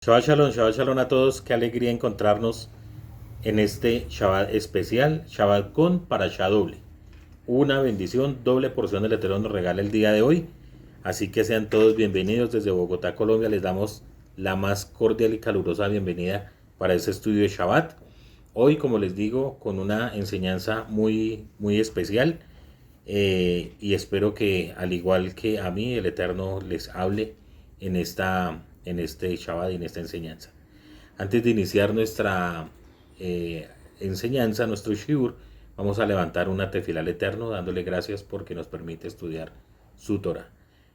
Shabbat Shalom a todos, qué alegría encontrarnos en este Shabbat especial, Shabbat con Parashá doble. Una bendición, doble porción del Eterno nos regala el día de hoy, así que sean todos bienvenidos desde Bogotá, Colombia. Les damos la más cordial y calurosa bienvenida para este estudio de Shabbat. Hoy, como les digo, con una enseñanza muy especial, y espero que, al igual que a mí, el Eterno les hable en este Shabbat y en esta enseñanza. Antes de iniciar nuestra eh, enseñanza, nuestro shiur, vamos a levantar una tefila al Eterno, dándole gracias porque nos permite estudiar su Torah.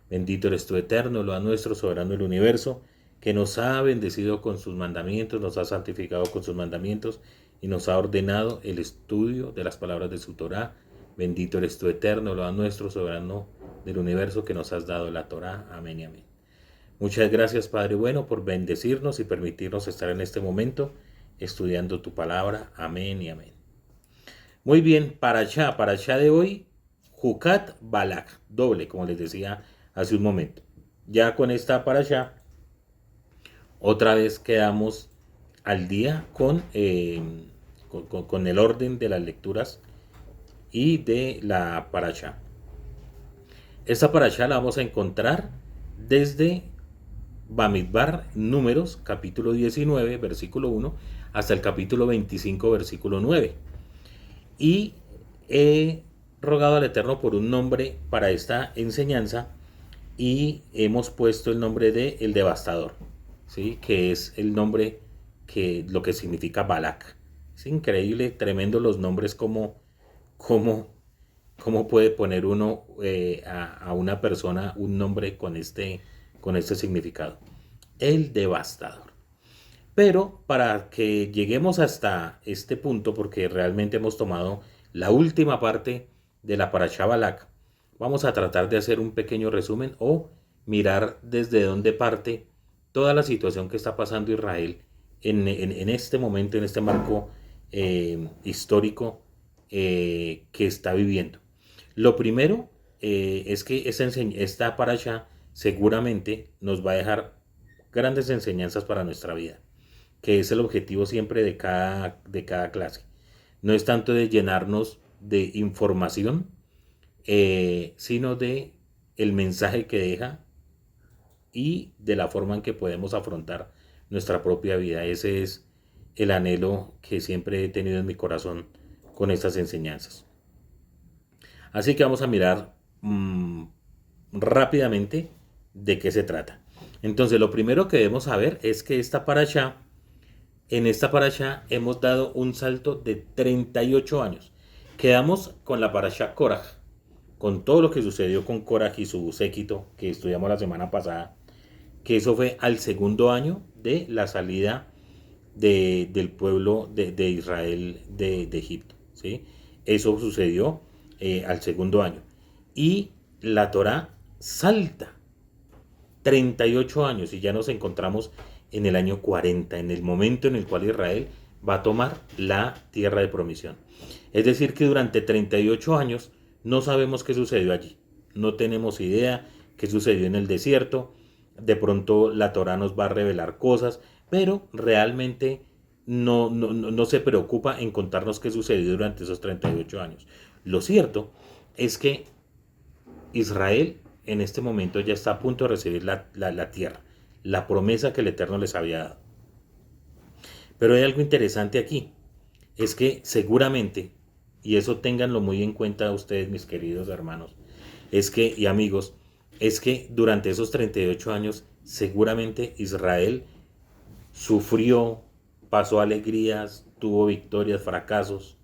Bendito eres tú, Eterno, lo a nuestro soberano del universo, que nos ha bendecido con sus mandamientos, nos ha santificado con sus mandamientos y nos ha ordenado el estudio de las palabras de su Torah. Bendito eres tú, Eterno, lo a nuestro soberano del universo, que nos has dado la Torah. Amén y amén. Muchas gracias, Padre bueno, por bendecirnos y permitirnos estar en este momento estudiando tu palabra. Amén y amén. Muy bien, Parashá de hoy, Jucat Balak, doble, como les decía hace un momento. Ya con esta Parashá, otra vez quedamos al día con el orden de las lecturas y de la Parashá. Esta Parashá la vamos a encontrar desde Bamidbar, Números, capítulo 19, versículo 1, hasta el capítulo 25, versículo 9. Y he rogado al Eterno por un nombre para esta enseñanza y hemos puesto el nombre de El Devastador, ¿sí? Que es el nombre lo que significa Balak. Es increíble, tremendo los nombres, cómo puede poner uno a una persona un nombre con este significado. El Devastador. Pero para que lleguemos hasta este punto, porque realmente hemos tomado la última parte de la Parashá Balak, vamos a tratar de hacer un pequeño resumen o mirar desde dónde parte toda la situación que está pasando Israel en este momento, en este marco histórico que está viviendo. Lo primero es que esta Parashá seguramente nos va a dejar grandes enseñanzas para nuestra vida, que es el objetivo siempre de cada clase. No es tanto de llenarnos de información, sino de el mensaje que deja y de la forma en que podemos afrontar nuestra propia vida. Ese es el anhelo que siempre he tenido en mi corazón con estas enseñanzas. Así que vamos a mirar rápidamente de qué se trata. Entonces, lo primero que debemos saber es que en esta parashá hemos dado un salto de 38 años. Quedamos con la parashá Koraj, con todo lo que sucedió con Koraj y su séquito que estudiamos la semana pasada, que eso fue al segundo año de la salida del pueblo de Israel de Egipto, ¿sí? Eso sucedió al segundo año. Y la Torá salta 38 años y ya nos encontramos en el año 40, en el momento en el cual Israel va a tomar la tierra de promisión. Es decir, que durante 38 años no sabemos qué sucedió allí. No tenemos idea qué sucedió en el desierto. De pronto la Torá nos va a revelar cosas, pero realmente no se preocupa en contarnos qué sucedió durante esos 38 años. Lo cierto es que Israel en este momento ya está a punto de recibir la tierra, la promesa que el Eterno les había dado. Pero hay algo interesante aquí, es que seguramente, y eso ténganlo muy en cuenta ustedes, mis queridos hermanos, y amigos, es que durante esos 38 años seguramente Israel sufrió, pasó alegrías, tuvo victorias, fracasos,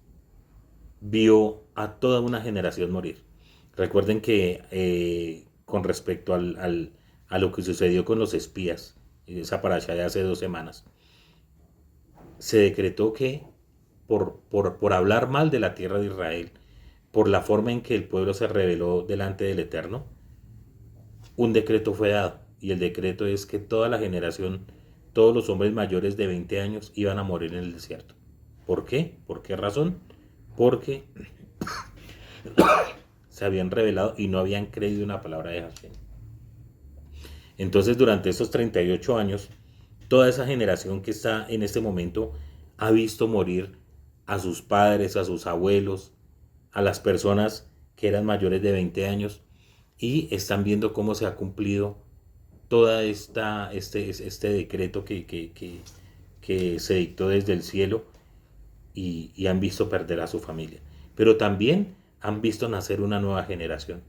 vio a toda una generación morir. Recuerden que con respecto a lo que sucedió con los espías, esa parasha de hace 2 semanas, se decretó que por hablar mal de la tierra de Israel, por la forma en que el pueblo se rebeló delante del Eterno, un decreto fue dado. Y el decreto es que toda la generación, todos los hombres mayores de 20 años iban a morir en el desierto. ¿Por qué? ¿Por qué razón? Porque se habían revelado y no habían creído una palabra de Hashem. Entonces, durante esos 38 años, toda esa generación que está en este momento ha visto morir a sus padres, a sus abuelos, a las personas que eran mayores de 20 años y están viendo cómo se ha cumplido toda este decreto que se dictó desde el cielo y han visto perder a su familia. Pero también han visto nacer una nueva generación.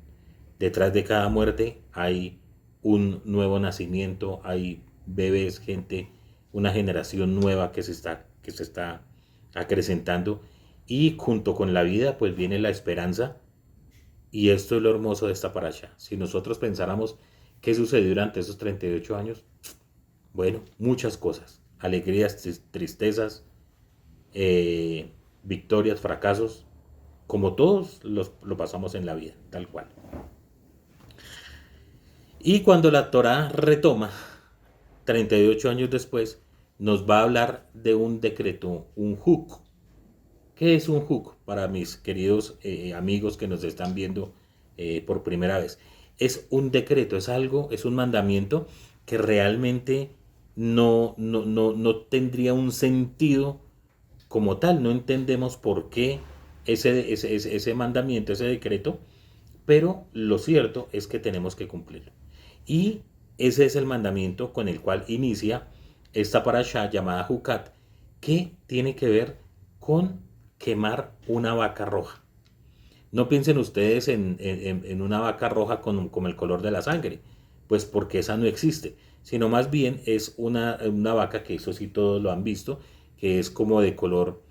Detrás de cada muerte hay un nuevo nacimiento, hay bebés, gente, una generación nueva que se está acrecentando y junto con la vida pues viene la esperanza y esto es lo hermoso de esta parasha. Si nosotros pensáramos qué sucedió durante esos 38 años, bueno, muchas cosas, alegrías, tristezas, victorias, fracasos, como todos lo pasamos en la vida, tal cual. Y cuando la Torá retoma, 38 años después, nos va a hablar de un decreto, un huk. ¿Qué es un huk? Para mis queridos amigos que nos están viendo por primera vez. Es un decreto, es algo, es un mandamiento que realmente no tendría un sentido como tal. No entendemos por qué ese mandamiento, ese decreto, pero lo cierto es que tenemos que cumplirlo. Y ese es el mandamiento con el cual inicia esta parashá llamada Hukat, que tiene que ver con quemar una vaca roja. No piensen ustedes en una vaca roja con el color de la sangre, pues porque esa no existe, sino más bien es una vaca que eso sí todos lo han visto, que es como de color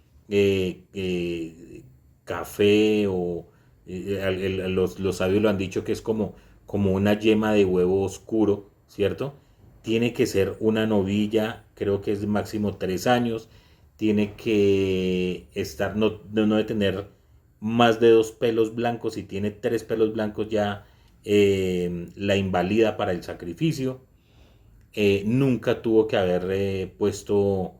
café o los sabios lo han dicho que es como una yema de huevo oscuro, ¿cierto? Tiene que ser una novilla, creo que es máximo 3 años, tiene que estar, no de tener más de 2 pelos blancos, si tiene 3 pelos blancos ya la invalida para el sacrificio. Nunca tuvo que haber puesto,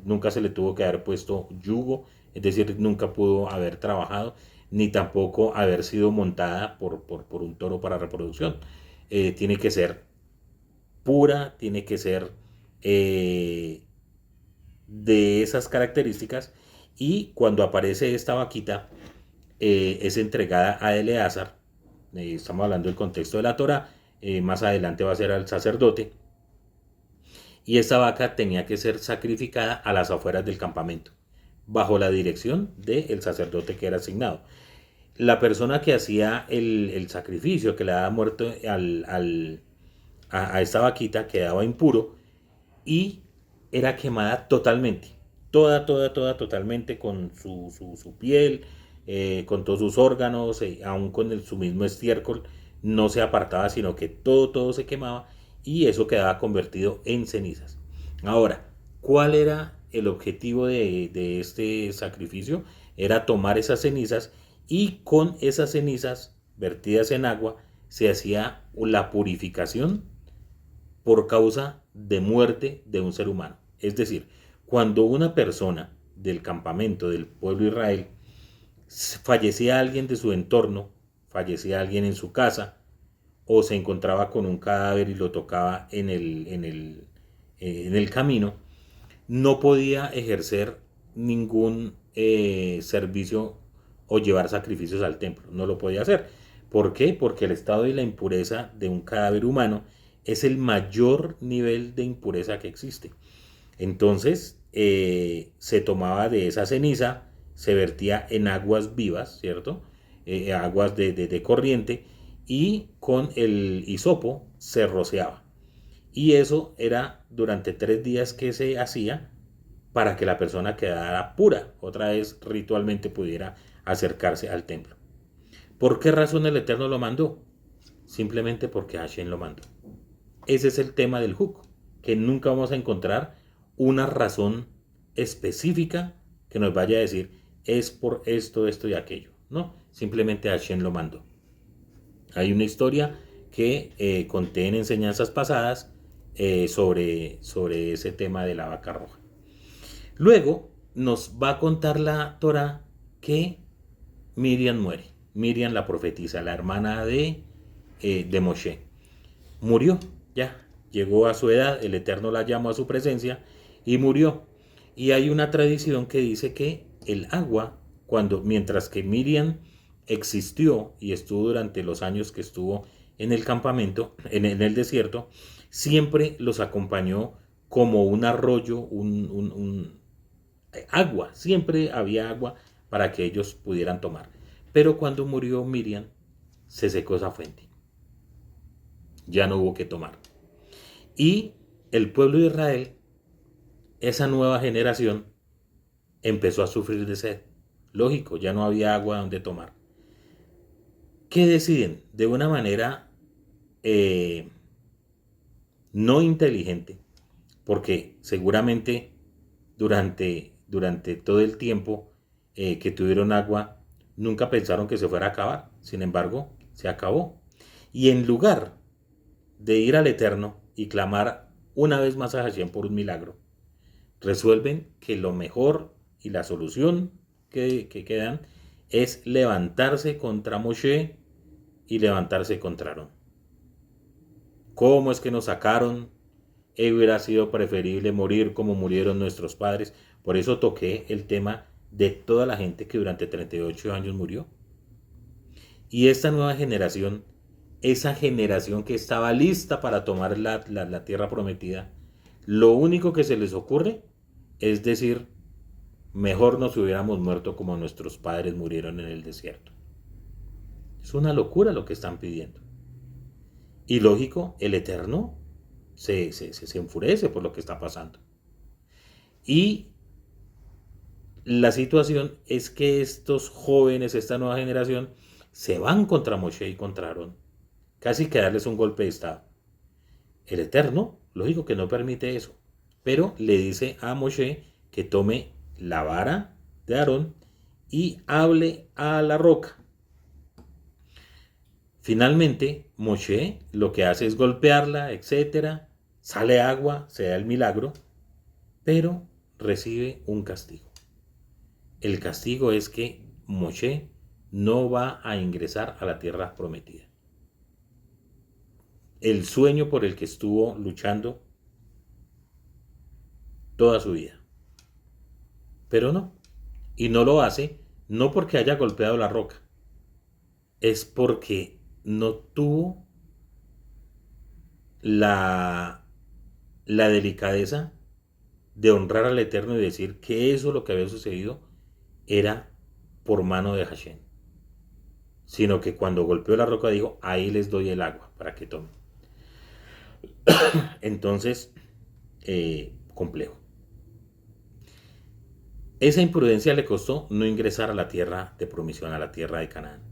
nunca se le tuvo que haber puesto yugo, es decir, nunca pudo haber trabajado, ni tampoco haber sido montada por un toro para reproducción. Tiene que ser pura, tiene que ser de esas características y cuando aparece esta vaquita es entregada a Eleazar, estamos hablando del contexto de la Torah, más adelante va a ser al sacerdote, y esta vaca tenía que ser sacrificada a las afueras del campamento, bajo la dirección del sacerdote que era asignado. La persona que hacía el sacrificio, que le daba muerte a esta vaquita, quedaba impuro y era quemada totalmente, toda, totalmente, con su piel, con todos sus órganos, aún con su mismo estiércol, no se apartaba, sino que todo se quemaba y eso quedaba convertido en cenizas. Ahora, ¿cuál era el objetivo de este sacrificio? Era tomar esas cenizas y con esas cenizas vertidas en agua se hacía la purificación por causa de muerte de un ser humano. Es decir, cuando una persona del campamento del pueblo de Israel fallecía alguien de su entorno, fallecía alguien en su casa, o se encontraba con un cadáver y lo tocaba en el camino, no podía ejercer ningún servicio o llevar sacrificios al templo. No lo podía hacer. ¿Por qué? Porque el estado y la impureza de un cadáver humano es el mayor nivel de impureza que existe. Entonces se tomaba de esa ceniza, se vertía en aguas vivas, ¿cierto? Aguas de corriente y con el hisopo se rociaba. Y eso era durante 3 días que se hacía para que la persona quedara pura, otra vez ritualmente pudiera acercarse al templo. ¿Por qué razón el Eterno lo mandó? Simplemente porque Hashem lo mandó. Ese es el tema del Huk, que nunca vamos a encontrar una razón específica que nos vaya a decir es por esto y aquello. No, simplemente Hashem lo mandó. Hay una historia que conté en enseñanzas pasadas sobre ese tema de la vaca roja. Luego nos va a contar la Torah que Miriam muere. Miriam, la profetisa, la hermana de Moshe, murió. Ya llegó a su edad, el Eterno la llamó a su presencia y murió. Y hay una tradición que dice que el agua, mientras que Miriam existió y estuvo durante los años que estuvo en el campamento, en el desierto, siempre los acompañó como un arroyo, agua, siempre había agua para que ellos pudieran tomar. Pero cuando murió Miriam, se secó esa fuente. Ya no hubo que tomar. Y el pueblo de Israel, esa nueva generación, empezó a sufrir de sed. Lógico, ya no había agua donde tomar. ¿Qué deciden? De una manera no inteligente, porque seguramente durante todo el tiempo que tuvieron agua, nunca pensaron que se fuera a acabar. Sin embargo, se acabó. Y en lugar de ir al Eterno y clamar una vez más a Hashem por un milagro, resuelven que lo mejor y la solución que quedan es levantarse contra Moshe y levantarse contra Aarón. ¿Cómo es que nos sacaron? Hubiera sido preferible morir como murieron nuestros padres. Por eso toqué el tema de toda la gente que durante 38 años murió. Y esta nueva generación, esa generación que estaba lista para tomar la tierra prometida, lo único que se les ocurre es decir, mejor nos hubiéramos muerto como nuestros padres murieron en el desierto. Es una locura lo que están pidiendo. Y lógico, el Eterno se enfurece por lo que está pasando. Y la situación es que estos jóvenes, esta nueva generación, se van contra Moshe y contra Aarón. Casi que darles un golpe de estado. El Eterno, lógico que no permite eso. Pero le dice a Moshe que tome la vara de Aarón y hable a la roca. Finalmente, Moshe lo que hace es golpearla, etc. Sale agua, se da el milagro, pero recibe un castigo. El castigo es que Moshe no va a ingresar a la tierra prometida. El sueño por el que estuvo luchando toda su vida. Pero no. Y no lo hace, no porque haya golpeado la roca, es porque no tuvo la delicadeza de honrar al Eterno y decir que eso lo que había sucedido era por mano de Hashem. Sino que cuando golpeó la roca dijo, ahí les doy el agua para que tomen. Entonces, complejo. Esa imprudencia le costó no ingresar a la tierra de promisión, a la tierra de Canaán.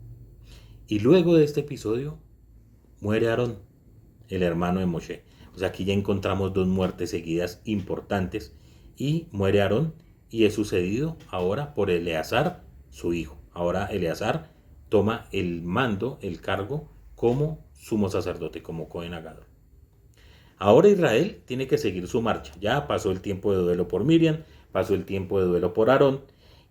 Y luego de este episodio, muere Aarón, el hermano de Moshe. O sea, aquí ya encontramos dos muertes seguidas importantes. Y muere Aarón y es sucedido ahora por Eleazar, su hijo. Ahora Eleazar toma el mando, el cargo, como sumo sacerdote, como Cohen Agadol. Ahora Israel tiene que seguir su marcha. Ya pasó el tiempo de duelo por Miriam, pasó el tiempo de duelo por Aarón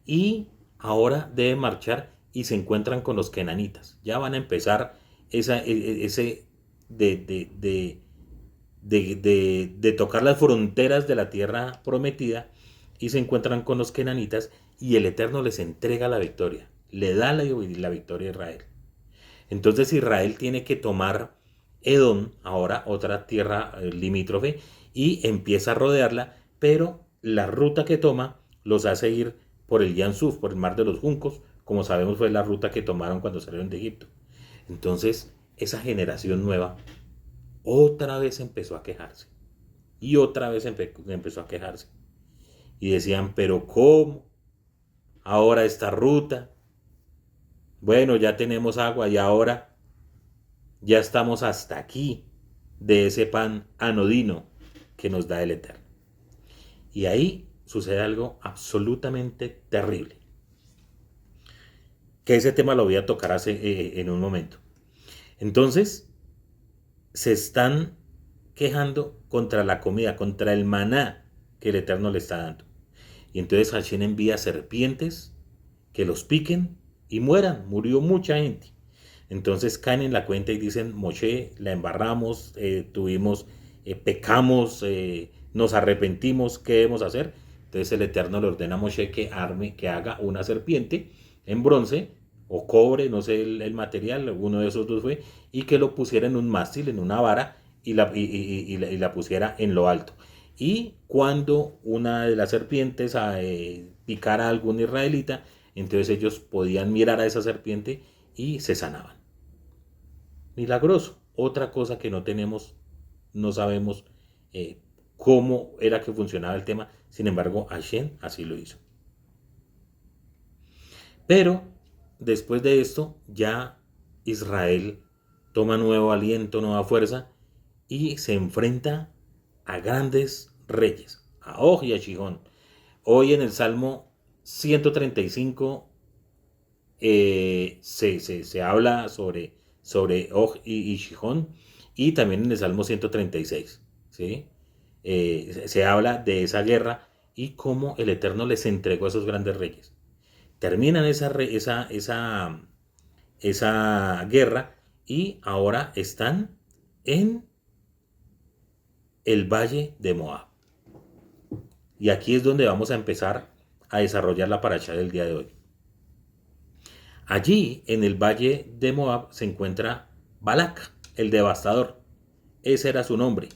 y ahora debe marchar y se encuentran con los kenanitas. Ya van a empezar ese de tocar las fronteras de la tierra prometida y se encuentran con los kenanitas y el Eterno les entrega la victoria, le da la victoria a Israel. Entonces Israel tiene que tomar Edom, ahora otra tierra limítrofe, y empieza a rodearla, pero la ruta que toma los hace ir por el Yansuf, por el Mar de los Juncos, como sabemos fue la ruta que tomaron cuando salieron de Egipto. Entonces esa generación nueva otra vez empezó a quejarse, y otra vez empezó a quejarse, y decían, pero ¿cómo? Ahora esta ruta, bueno, ya tenemos agua y ahora ya estamos hasta aquí de ese pan anodino que nos da el Eterno. Y ahí sucede algo absolutamente terrible. Que ese tema lo voy a tocar en un momento. Entonces, se están quejando contra la comida, contra el maná que el Eterno le está dando. Y entonces Hashem envía serpientes que los piquen y mueran. Murió mucha gente. Entonces caen en la cuenta y dicen, Moshe, la embarramos, tuvimos pecamos, nos arrepentimos, ¿qué debemos hacer? Entonces el Eterno le ordena a Moshe que arme, que haga una serpiente en bronce o cobre, no sé el material, uno de esos dos fue, y que lo pusiera en un mástil, en una vara, y la pusiera en lo alto. Y cuando una de las serpientes picara a algún israelita, entonces ellos podían mirar a esa serpiente y se sanaban. Milagroso. Otra cosa que no tenemos, no sabemos eh, cómo era que funcionaba el tema. Sin embargo, Hashem así lo hizo. Pero después de esto, ya Israel toma nuevo aliento, nueva fuerza y se enfrenta a grandes reyes, a Og y a Shihón. Hoy en el Salmo 135 se habla sobre Og y Shihón, y también en el Salmo 136, ¿sí? Se habla de esa guerra y cómo el Eterno les entregó a esos grandes reyes. Terminan esa guerra y ahora están en el valle de Moab. Y aquí es donde vamos a empezar a desarrollar la paracha del día de hoy. Allí, en el valle de Moab, se encuentra Balac, el devastador. Ese era su nombre.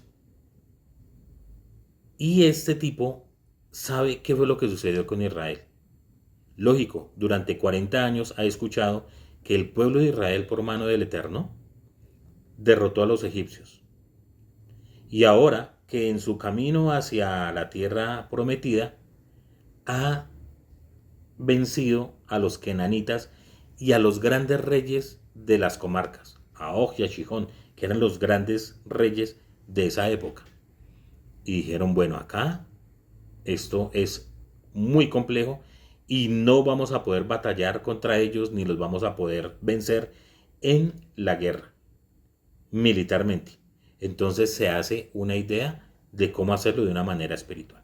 Y este tipo sabe qué fue lo que sucedió con Israel. Lógico, durante 40 años ha escuchado que el pueblo de Israel, por mano del Eterno, derrotó a los egipcios. Y ahora que en su camino hacia la tierra prometida, ha vencido a los kenanitas y a los grandes reyes de las comarcas, a Og y a Shihón, que eran los grandes reyes de esa época. Y dijeron, bueno, acá esto es muy complejo y no vamos a poder batallar contra ellos ni los vamos a poder vencer en la guerra militarmente. Entonces se hace una idea de cómo hacerlo de una manera espiritual.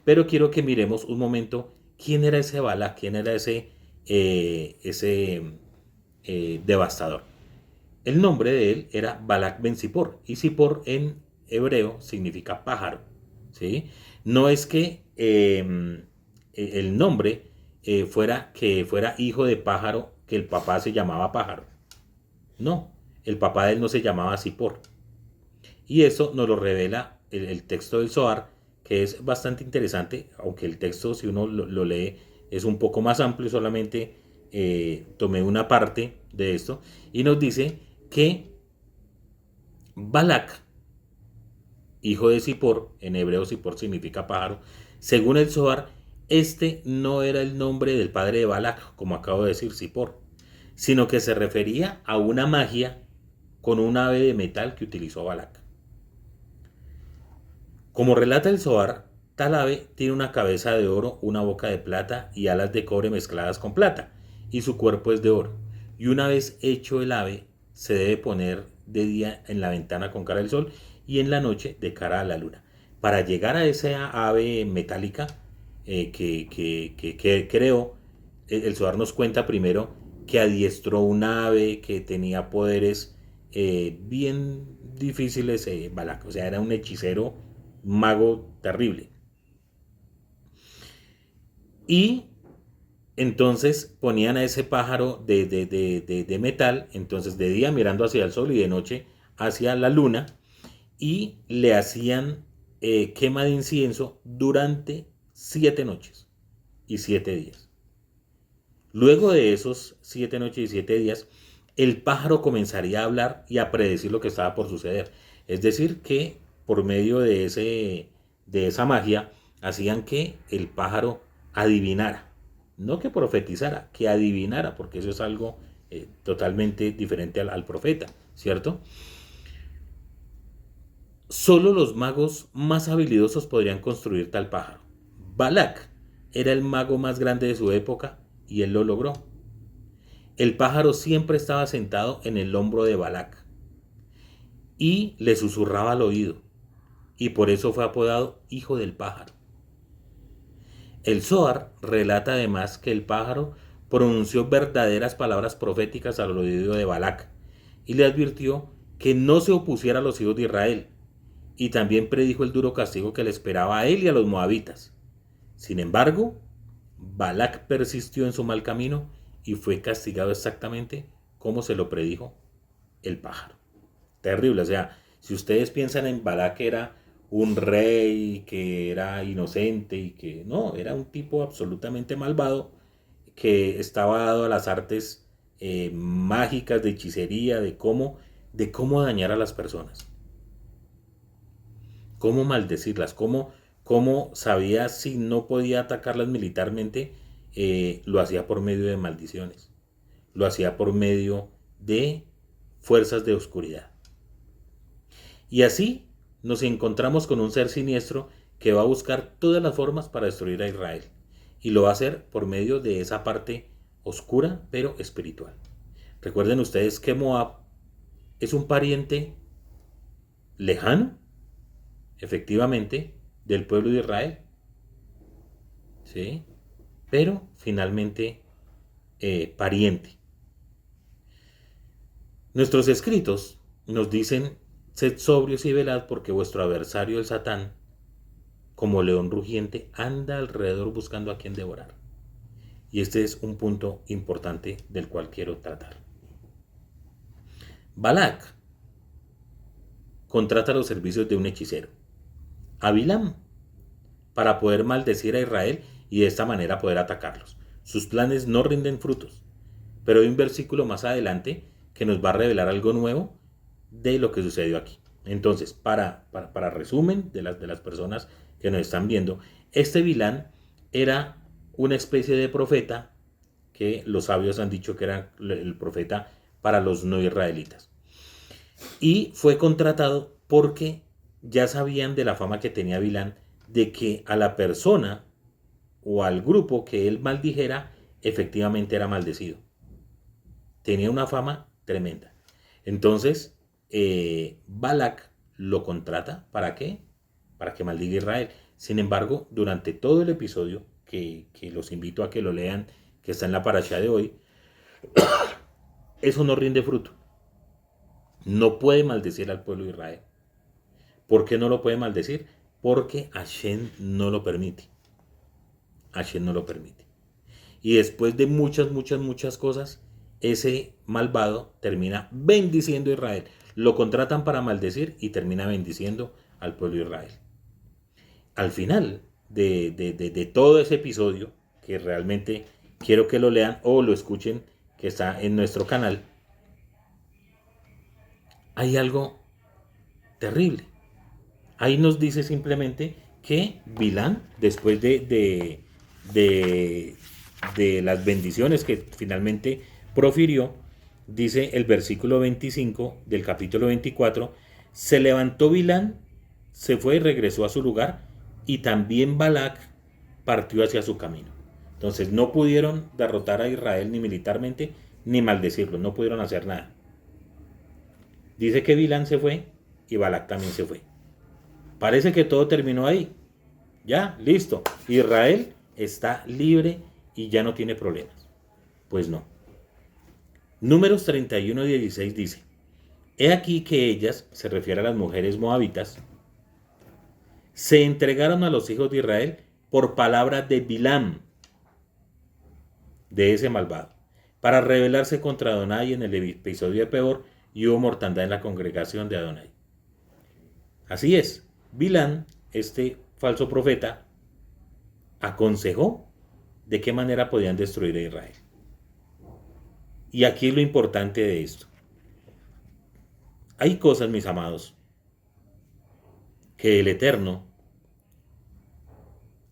Pero quiero que miremos un momento quién era ese Balak, quién era ese devastador. El nombre de él era Balak ben Zippor, y Zippor en hebreo significa pájaro, ¿sí? No es que el nombre fuera hijo de pájaro, que el papá se llamaba pájaro. No, el papá de él no se llamaba Zippor. Y eso nos lo revela el texto del Zohar, que es bastante interesante, aunque el texto, si uno lo lee, es un poco más amplio. Solamente tomé una parte de esto, y nos dice que Balak, hijo de Zippor, en hebreo Zippor significa pájaro, según el Zohar, este no era el nombre del padre de Balak, como acabo de decir, Zippor, sino que se refería a una magia con un ave de metal que utilizó Balak. Como relata el Zohar, tal ave tiene una cabeza de oro, una boca de plata y alas de cobre mezcladas con plata, y su cuerpo es de oro. Y una vez hecho el ave, se debe poner de día en la ventana con cara al sol y en la noche de cara a la luna. Para llegar a esa ave metálica que creó, el Zohar nos cuenta primero que adiestró un ave que tenía poderes bien difíciles, Balak, o sea, era un hechicero, mago terrible. Y entonces ponían a ese pájaro de metal, entonces de día mirando hacia el sol y de noche hacia la luna, y le hacían quema de incienso durante 7 noches y 7 días. Luego de esos 7 noches y 7 días, el pájaro comenzaría a hablar y a predecir lo que estaba por suceder. Es decir, que por medio de esa magia, hacían que el pájaro adivinara. No que profetizara, que adivinara, porque eso es algo totalmente diferente al profeta, ¿cierto? Solo los magos más habilidosos podrían construir tal pájaro. Balak era el mago más grande de su época y él lo logró. El pájaro siempre estaba sentado en el hombro de Balak y le susurraba al oído, y por eso fue apodado Hijo del Pájaro. El Zohar relata además que el pájaro pronunció verdaderas palabras proféticas al oído de Balak y le advirtió que no se opusiera a los hijos de Israel y también predijo el duro castigo que le esperaba a él y a los moabitas. Sin embargo, Balac persistió en su mal camino y fue castigado exactamente como se lo predijo el pájaro. Terrible, o sea, si ustedes piensan en Balac que era un rey, que era inocente y que no, era un tipo absolutamente malvado, que estaba dado a las artes mágicas de hechicería, de cómo dañar a las personas, cómo maldecirlas, cómo sabía si no podía atacarlas militarmente, lo hacía por medio de maldiciones, lo hacía por medio de fuerzas de oscuridad. Y así nos encontramos con un ser siniestro que va a buscar todas las formas para destruir a Israel. Y lo va a hacer por medio de esa parte oscura pero espiritual. Recuerden ustedes que Moab es un pariente lejano, efectivamente, del pueblo de Israel. ¿Sí? Pero finalmente pariente. Nuestros escritos nos dicen: sed sobrios y velad, porque vuestro adversario el Satán, como león rugiente, anda alrededor buscando a quien devorar. Y este es un punto importante del cual quiero tratar. Balac contrata los servicios de un hechicero, a Bilam, para poder maldecir a Israel y de esta manera poder atacarlos. Sus planes no rinden frutos, pero hay un versículo más adelante que nos va a revelar algo nuevo de lo que sucedió aquí. Entonces, para resumen de las personas que nos están viendo, este Bilán era una especie de profeta que los sabios han dicho que era el profeta para los no israelitas. Y fue contratado porque ya sabían de la fama que tenía Bilán, de que a la persona o al grupo que él maldijera, efectivamente era maldecido. Tenía una fama tremenda. Entonces, Balac lo contrata. ¿Para qué? Para que maldiga a Israel. Sin embargo, durante todo el episodio, que los invito a que lo lean, que está en la parashá de hoy, eso no rinde fruto. No puede maldecir al pueblo de Israel. ¿Por qué no lo puede maldecir? Porque Hashem no lo permite. Hashem no lo permite. Y después de muchas cosas, ese malvado termina bendiciendo a Israel. Lo contratan para maldecir y termina bendiciendo al pueblo de Israel. Al final de todo ese episodio, que realmente quiero que lo lean o lo escuchen, que está en nuestro canal, hay algo terrible. Ahí nos dice simplemente que Bilán, después de las bendiciones que finalmente profirió, dice el versículo 25 del capítulo 24, se levantó Bilán, se fue y regresó a su lugar, y también Balac partió hacia su camino. Entonces no pudieron derrotar a Israel ni militarmente ni maldecirlo, no pudieron hacer nada. Dice que Bilán se fue y Balac también se fue. Parece que todo terminó ahí. Ya, listo. Israel está libre y ya no tiene problemas. Pues no. Números 31:16 dice: he aquí que ellas, se refiere a las mujeres moabitas, se entregaron a los hijos de Israel por palabra de Bilam, de ese malvado, para rebelarse contra Adonai en el episodio de Peor, y hubo mortandad en la congregación de Adonai. Así es, Bilán, este falso profeta, aconsejó de qué manera podían destruir a Israel. Y aquí es lo importante de esto. Hay cosas, mis amados, que el Eterno,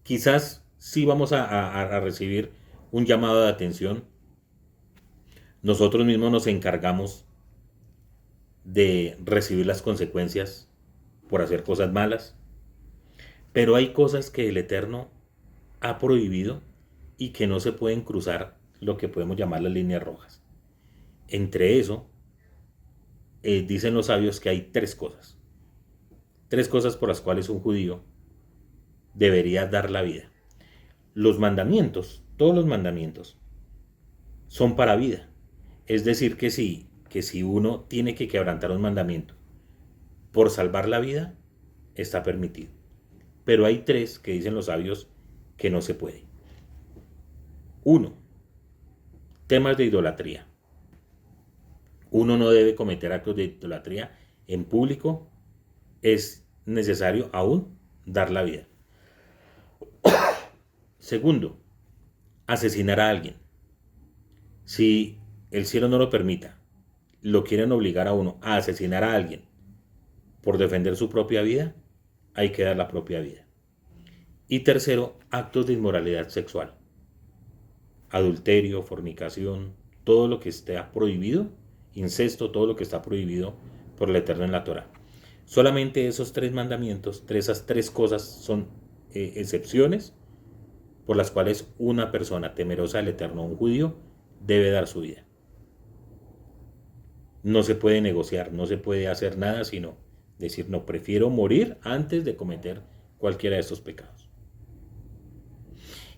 quizás sí vamos a recibir un llamado de atención. Nosotros mismos nos encargamos de recibir las consecuencias por hacer cosas malas. Pero hay cosas que el Eterno ha prohibido y que no se pueden cruzar, lo que podemos llamar las líneas rojas. Entre eso, dicen los sabios que hay tres cosas. Tres cosas por las cuales un judío debería dar la vida. Los mandamientos, todos los mandamientos, son para vida. Es decir, que si uno tiene que quebrantar un mandamiento por salvar la vida, está permitido. Pero hay 3 que dicen los sabios que no se puede. 1. Temas de idolatría. Uno no debe cometer actos de idolatría en público. Es necesario aún dar la vida. Segundo, asesinar a alguien. Si el cielo no lo permita, lo quieren obligar a uno a asesinar a alguien por defender su propia vida, hay que dar la propia vida. Y tercero, actos de inmoralidad sexual. Adulterio, fornicación, todo lo que esté prohibido, incesto, todo lo que está prohibido por el Eterno en la Torá. Solamente esos 3 mandamientos, esas 3 cosas son excepciones por las cuales una persona temerosa del Eterno, un judío, debe dar su vida. No se puede negociar, no se puede hacer nada sino decir, no, prefiero morir antes de cometer cualquiera de estos pecados.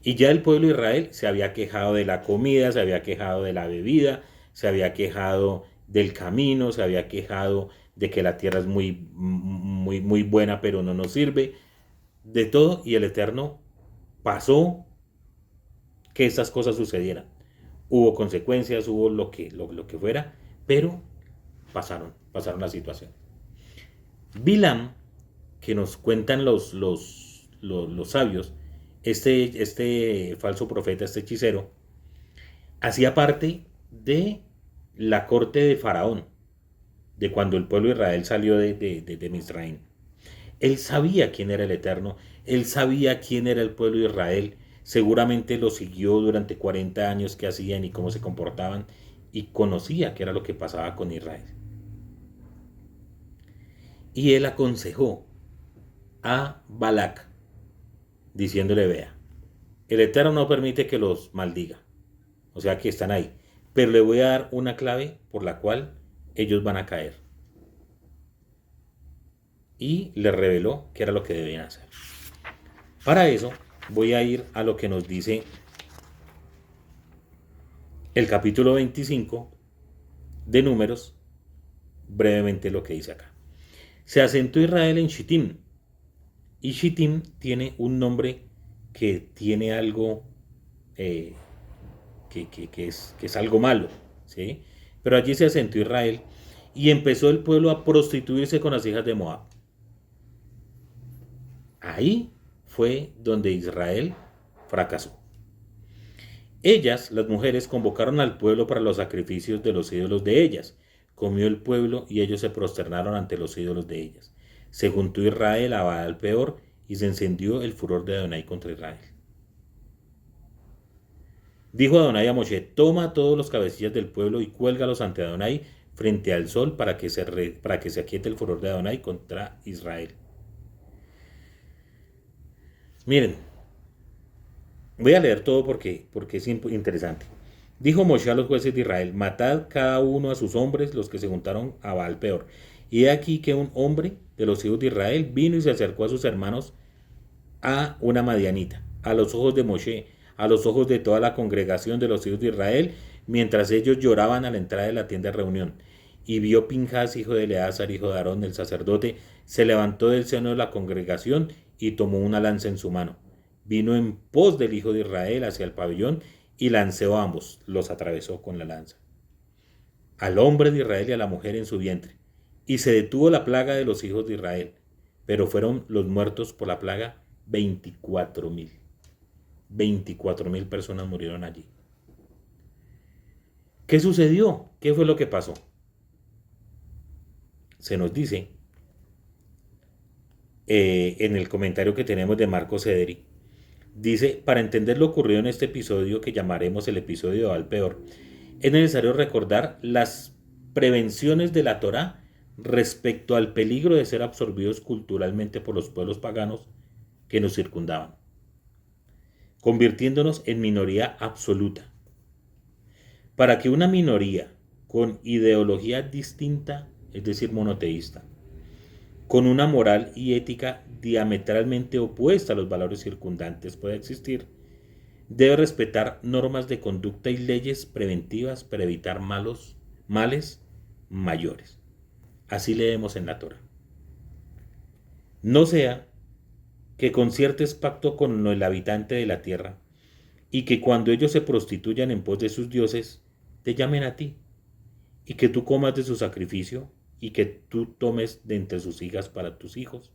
Y ya el pueblo de Israel se había quejado de la comida, se había quejado de la bebida, se había quejado del camino, se había quejado de que la tierra es muy buena pero no nos sirve, de todo, y el Eterno pasó que estas cosas sucedieran. Hubo consecuencias, hubo lo que fuera, pero pasaron la situación. Bilam, que nos cuentan los sabios, este falso profeta, este hechicero, hacía parte de la corte de Faraón, de cuando el pueblo de Israel salió de Misraim. Él sabía quién era el Eterno, él sabía quién era el pueblo de Israel, seguramente lo siguió durante 40 años qué hacían y cómo se comportaban, y conocía qué era lo que pasaba con Israel. Y él aconsejó a Balac, diciéndole, vea, el Eterno no permite que los maldiga, o sea que están ahí, pero le voy a dar una clave por la cual ellos van a caer. Y le reveló qué era lo que debían hacer. Para eso voy a ir a lo que nos dice el capítulo 25 de Números, brevemente lo que dice acá. Se asentó Israel en Shittim, y Shittim tiene un nombre que tiene algo que es algo malo, ¿sí? Pero allí se asentó Israel y empezó el pueblo a prostituirse con las hijas de Moab. Ahí fue donde Israel fracasó. Ellas, las mujeres, convocaron al pueblo para los sacrificios de los ídolos de ellas. Comió el pueblo y ellos se prosternaron ante los ídolos de ellas. Se juntó Israel a Baal Peor y se encendió el furor de Adonai contra Israel. Dijo Adonai a Moshe, toma todos los cabecillas del pueblo y cuélgalos ante Adonai frente al sol para que se aquiete el furor de Adonai contra Israel. Miren, voy a leer todo porque es interesante. Dijo Moshe a los jueces de Israel, matad cada uno a sus hombres, los que se juntaron a Baal Peor. Y he aquí que un hombre de los hijos de Israel vino y se acercó a sus hermanos a una madianita, a los ojos de Moshe, a los ojos de toda la congregación de los hijos de Israel, mientras ellos lloraban a la entrada de la tienda de reunión. Y vio Pinjas, hijo de Eleazar, hijo de Aarón, el sacerdote, se levantó del seno de la congregación y tomó una lanza en su mano. Vino en pos del hijo de Israel hacia el pabellón y lanceó a ambos, los atravesó con la lanza, al hombre de Israel y a la mujer en su vientre. Y se detuvo la plaga de los hijos de Israel, pero fueron los muertos por la plaga 24,000. 24,000 personas murieron allí. ¿Qué sucedió? ¿Qué fue lo que pasó? Se nos dice en el comentario que tenemos de Marcos Ederi, dice, para entender lo ocurrido en este episodio que llamaremos el episodio de Baal Peor, es necesario recordar las prevenciones de la Torá respecto al peligro de ser absorbidos culturalmente por los pueblos paganos que nos circundaban, convirtiéndonos en minoría absoluta. Para que una minoría con ideología distinta, es decir, monoteísta, con una moral y ética diametralmente opuesta a los valores circundantes pueda existir, debe respetar normas de conducta y leyes preventivas para evitar males mayores. Así leemos en la Torá. No sea que conciertes pacto con el habitante de la tierra y que cuando ellos se prostituyan en pos de sus dioses, te llamen a ti y que tú comas de su sacrificio y que tú tomes de entre sus hijas para tus hijos.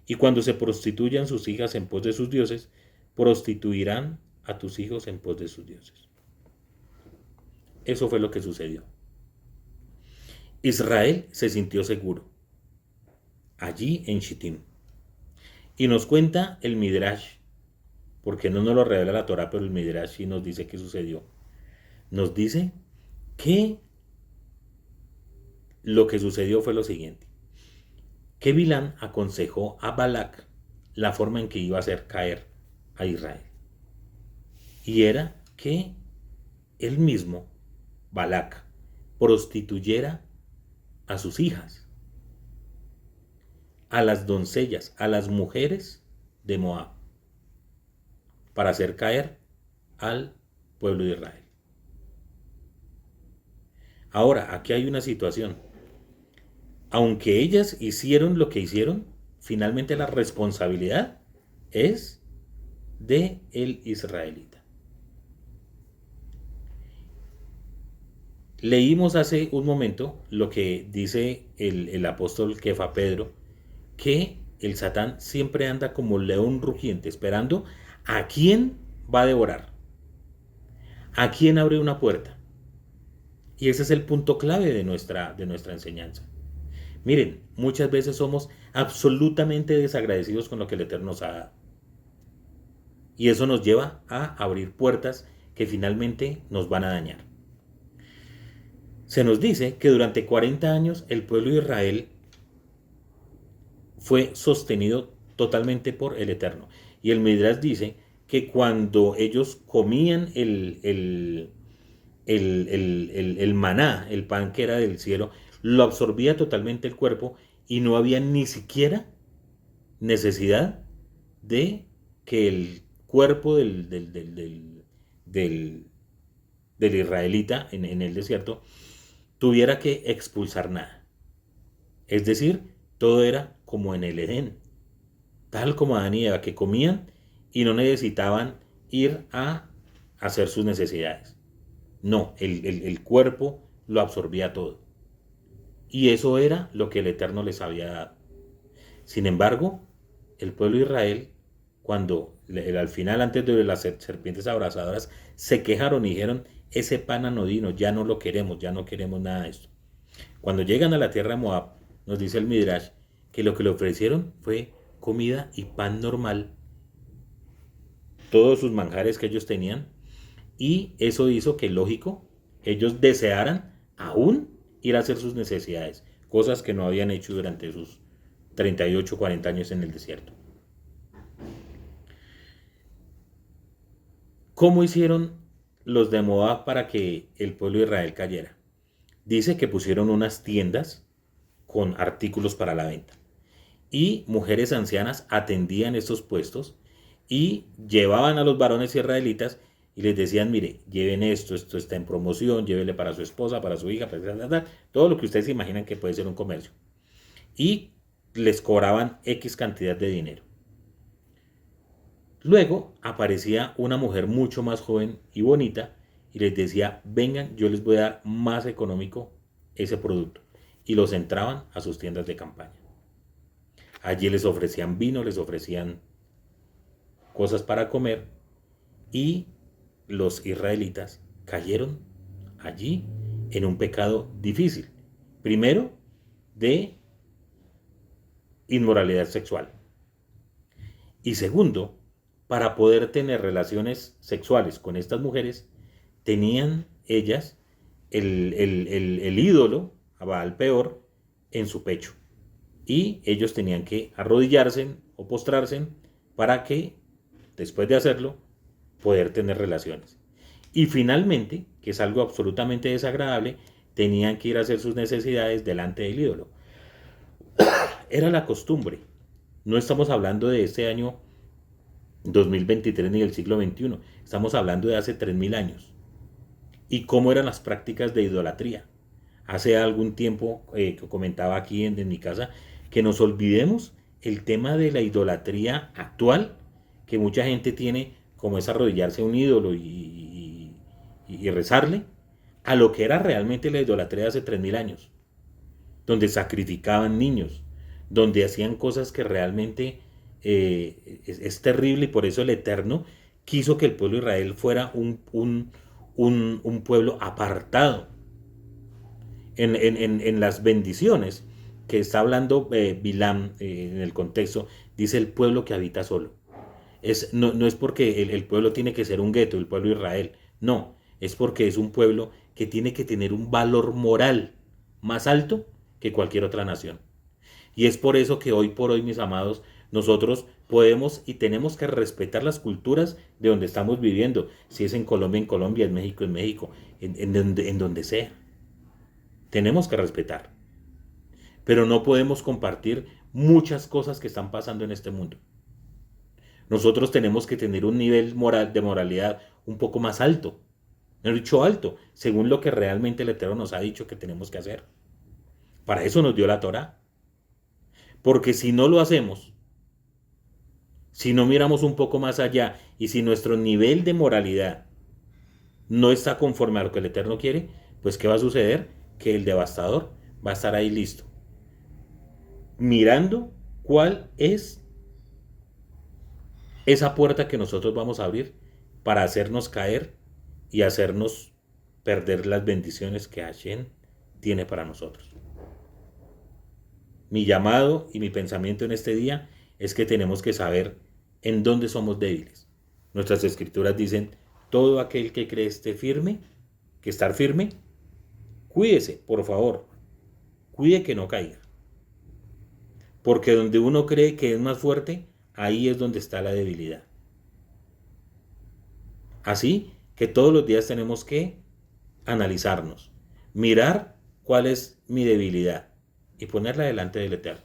Y cuando se prostituyan sus hijas en pos de sus dioses, prostituirán a tus hijos en pos de sus dioses. Eso fue lo que sucedió. Israel se sintió seguro allí en Shittim. Y nos cuenta el Midrash, porque no nos lo revela la Torah, pero el Midrash sí nos dice qué sucedió. Nos dice que lo que sucedió fue lo siguiente, que Bilán aconsejó a Balac la forma en que iba a hacer caer a Israel. Y era que él mismo, Balac, prostituyera a sus hijas, a las doncellas, a las mujeres de Moab, para hacer caer al pueblo de Israel. Ahora, aquí hay una situación. Aunque ellas hicieron lo que hicieron, finalmente la responsabilidad es de el israelita. Leímos hace un momento lo que dice el apóstol Kefa Pedro, que el Satán siempre anda como león rugiente, esperando a quién va a devorar, a quién abre una puerta. Y ese es el punto clave de nuestra enseñanza. Miren, muchas veces somos absolutamente desagradecidos con lo que el Eterno nos ha dado. Y eso nos lleva a abrir puertas que finalmente nos van a dañar. Se nos dice que durante 40 años el pueblo de Israel fue sostenido totalmente por el Eterno. Y el Midrash dice que cuando ellos comían el maná, el pan que era del cielo, lo absorbía totalmente el cuerpo y no había ni siquiera necesidad de que el cuerpo del israelita en el desierto tuviera que expulsar nada. Es decir, todo era como en el Edén, tal como Adán y Eva, que comían y no necesitaban ir a hacer sus necesidades. No, el cuerpo lo absorbía todo. Y eso era lo que el Eterno les había dado. Sin embargo, el pueblo de Israel, cuando al final, antes de las serpientes abrasadoras, se quejaron y dijeron, ese pan anodino, ya no lo queremos, ya no queremos nada de esto. Cuando llegan a la tierra de Moab, nos dice el Midrash, que lo que le ofrecieron fue comida y pan normal, todos sus manjares que ellos tenían, y eso hizo que, lógico, ellos desearan aún ir a hacer sus necesidades, cosas que no habían hecho durante sus 38, 40 años en el desierto. ¿Cómo hicieron los de Moab para que el pueblo de Israel cayera? Dice que pusieron unas tiendas con artículos para la venta. Y mujeres ancianas atendían estos puestos y llevaban a los varones israelitas y les decían, mire, lleven esto está en promoción, llévele para su esposa, para su hija, para todo lo que ustedes se imaginan que puede ser un comercio. Y les cobraban X cantidad de dinero. Luego aparecía una mujer mucho más joven y bonita y les decía, vengan, yo les voy a dar más económico ese producto. Y los entraban a sus tiendas de campaña. Allí les ofrecían vino, les ofrecían cosas para comer y los israelitas cayeron allí en un pecado difícil. Primero, de inmoralidad sexual. Y segundo, para poder tener relaciones sexuales con estas mujeres, tenían ellas el ídolo, a Baal Peor, en su pecho. Y ellos tenían que arrodillarse o postrarse para que, después de hacerlo, poder tener relaciones. Y finalmente, que es algo absolutamente desagradable, tenían que ir a hacer sus necesidades delante del ídolo. Era la costumbre. No estamos hablando de este año 2023 ni del siglo XXI. Estamos hablando de hace 3000 años. ¿Y cómo eran las prácticas de idolatría? Hace algún tiempo que comentaba aquí en mi casa que nos olvidemos el tema de la idolatría actual, que mucha gente tiene, como es arrodillarse a un ídolo y rezarle, a lo que era realmente la idolatría de hace 3000 años, donde sacrificaban niños, donde hacían cosas que realmente es terrible, y por eso el Eterno quiso que el pueblo de Israel fuera un pueblo apartado. En las bendiciones que está hablando Bilam en el contexto, dice el pueblo que habita solo. No es porque el pueblo tiene que ser un gueto, el pueblo de Israel, no, es porque es un pueblo que tiene que tener un valor moral más alto que cualquier otra nación. Y es por eso que hoy por hoy, mis amados, nosotros podemos y tenemos que respetar las culturas de donde estamos viviendo. Si es en Colombia, en México, en donde sea. Tenemos que respetar. Pero no podemos compartir muchas cosas que están pasando en este mundo. Nosotros tenemos que tener un nivel de moralidad un poco más alto. No he dicho alto, según lo que realmente el Eterno nos ha dicho que tenemos que hacer. Para eso nos dio la Torá. Porque si no lo hacemos, si no miramos un poco más allá y si nuestro nivel de moralidad no está conforme a lo que el Eterno quiere, pues ¿qué va a suceder? Que el devastador va a estar ahí listo, mirando cuál es esa puerta que nosotros vamos a abrir para hacernos caer y hacernos perder las bendiciones que Hashem tiene para nosotros. Mi llamado y mi pensamiento en este día es que tenemos que saber en dónde somos débiles. Nuestras escrituras dicen, todo aquel que cree esté firme, que estar firme, cuídese, por favor, cuide que no caiga. Porque donde uno cree que es más fuerte, ahí es donde está la debilidad. Así que todos los días tenemos que analizarnos, mirar cuál es mi debilidad y ponerla delante del Eterno.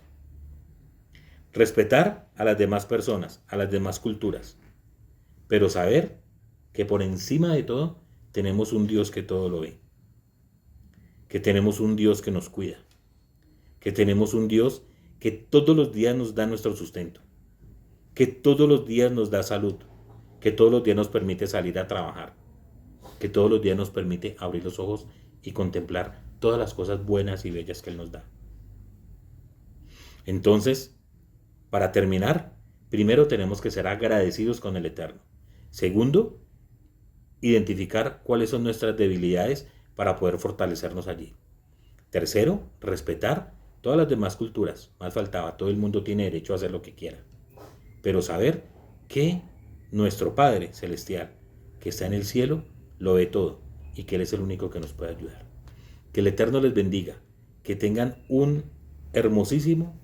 Respetar a las demás personas, a las demás culturas, pero saber que por encima de todo tenemos un Dios que todo lo ve, que tenemos un Dios que nos cuida, que tenemos un Dios que todos los días nos da nuestro sustento, que todos los días nos da salud, que todos los días nos permite salir a trabajar, que todos los días nos permite abrir los ojos y contemplar todas las cosas buenas y bellas que Él nos da. Entonces, para terminar, primero tenemos que ser agradecidos con el Eterno. Segundo, identificar cuáles son nuestras debilidades para poder fortalecernos allí. Tercero, respetar todas las demás culturas. Más faltaba, todo el mundo tiene derecho a hacer lo que quiera. Pero saber que nuestro Padre Celestial, que está en el cielo, lo ve todo y que Él es el único que nos puede ayudar. Que el Eterno les bendiga, que tengan un hermosísimo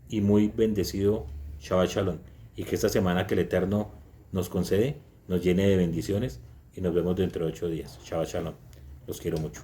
y muy bendecido Shabbat Shalom, y que esta semana que el Eterno nos concede nos llene de bendiciones y nos vemos dentro de 8 días. Shabbat Shalom. Los quiero mucho.